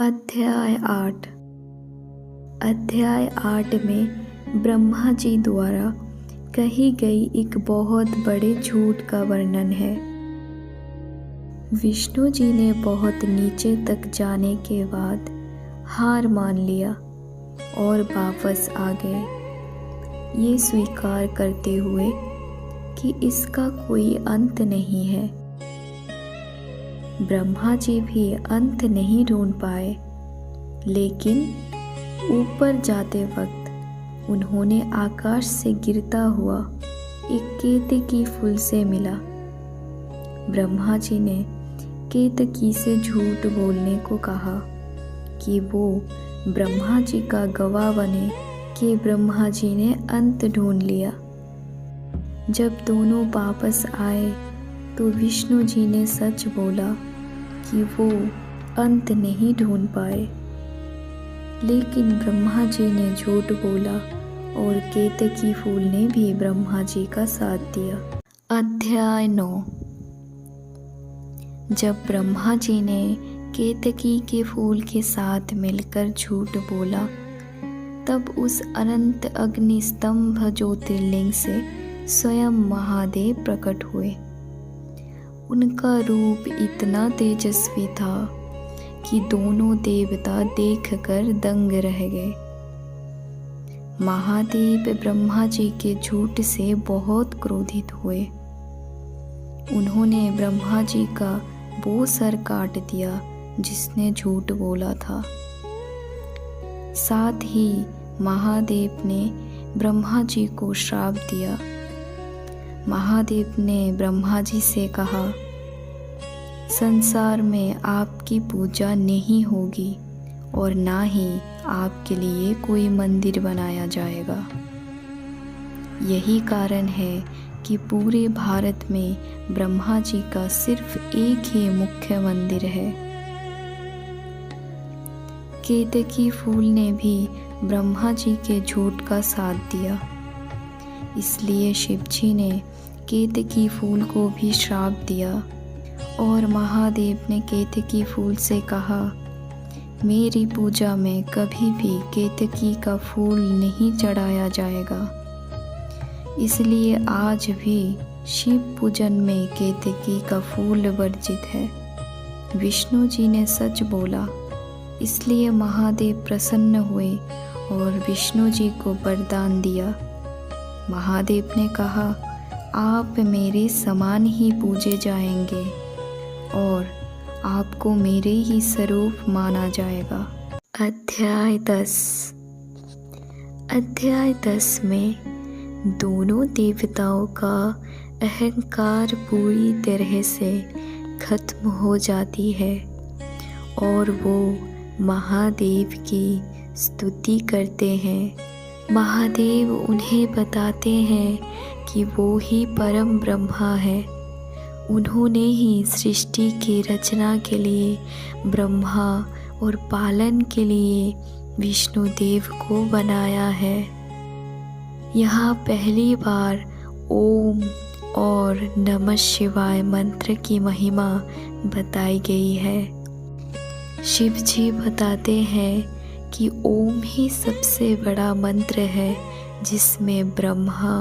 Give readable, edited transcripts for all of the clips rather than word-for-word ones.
अध्याय 8। अध्याय 8 में ब्रह्मा जी द्वारा कही गई एक बहुत बड़े झूठ का वर्णन है। विष्णु जी ने बहुत नीचे तक जाने के बाद हार मान लिया और वापस आ गए, ये स्वीकार करते हुए कि इसका कोई अंत नहीं है। ब्रह्मा जी भी अंत नहीं ढूंढ पाए, लेकिन ऊपर जाते वक्त उन्होंने आकाश से गिरता हुआ एक केतकी फूल से मिला। ब्रह्मा जी ने केतकी से झूठ बोलने को कहा कि वो ब्रह्मा जी का गवाह बने कि ब्रह्मा जी ने अंत ढूंढ लिया। जब दोनों वापस आए तो विष्णु जी ने सच बोला कि वो अंत नहीं ढूंढ पाए, लेकिन ब्रह्मा जी ने झूठ बोला और केतकी फूल ने भी ब्रह्मा जी का साथ दिया। अध्याय 9। जब ब्रह्मा जी ने केतकी के फूल के साथ मिलकर झूठ बोला, तब उस अनंत अग्नि स्तंभ ज्योतिर्लिंग से स्वयं महादेव प्रकट हुए। उनका रूप इतना तेजस्वी था कि दोनों देवता देखकर दंग रह गए। महादेव ब्रह्मा जी के झूठ से बहुत क्रोधित हुए। उन्होंने ब्रह्मा जी का वो सर काट दिया जिसने झूठ बोला था। साथ ही महादेव ने ब्रह्मा जी को श्राप दिया। महादेव ने ब्रह्मा जी से कहा, संसार में आपकी पूजा नहीं होगी और ना ही आपके लिए कोई मंदिर बनाया जाएगा। यही कारण है कि पूरे भारत में ब्रह्मा जी का सिर्फ एक ही मुख्य मंदिर है। केतकी फूल ने भी ब्रह्मा जी के झूठ का साथ दिया, इसलिए शिव जी ने केतकी फूल को भी श्राप दिया और महादेव ने केतकी फूल से कहा, मेरी पूजा में कभी भी केतकी का फूल नहीं चढ़ाया जाएगा। इसलिए आज भी शिव पूजन में केतकी का फूल वर्जित है। विष्णु जी ने सच बोला, इसलिए महादेव प्रसन्न हुए और विष्णु जी को वरदान दिया। महादेव ने कहा, आप मेरे समान ही पूजे जाएंगे और आपको मेरे ही स्वरूप माना जाएगा। अध्याय 10। अध्याय 10 में दोनों देवताओं का अहंकार पूरी तरह से खत्म हो जाती है और वो महादेव की स्तुति करते हैं। महादेव उन्हें बताते हैं कि वो ही परम ब्रह्मा है। उन्होंने ही सृष्टि की रचना के लिए ब्रह्मा और पालन के लिए विष्णु देव को बनाया है। यहाँ पहली बार ओम और नमः शिवाय मंत्र की महिमा बताई गई है। शिव जी बताते हैं कि ओम ही सबसे बड़ा मंत्र है, जिसमें ब्रह्मा,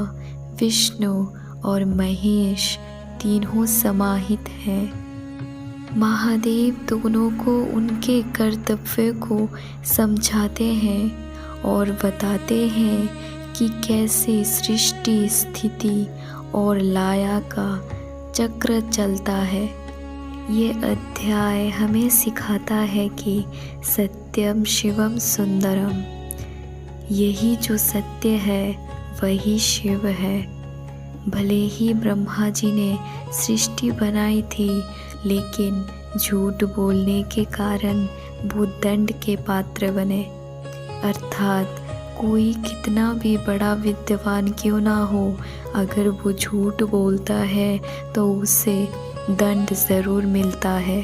विष्णु और महेश तीनों समाहित हैं। महादेव दोनों को उनके कर्तव्य को समझाते हैं और बताते हैं कि कैसे सृष्टि, स्थिति और लय का चक्र चलता है। ये अध्याय हमें सिखाता है कि सत्यम शिवम सुंदरम, यही जो सत्य है वही शिव है। भले ही ब्रह्मा जी ने सृष्टि बनाई थी, लेकिन झूठ बोलने के कारण वो दंड के पात्र बने। अर्थात कोई कितना भी बड़ा विद्वान क्यों ना हो, अगर वो झूठ बोलता है तो उसे दंड ज़रूर मिलता है।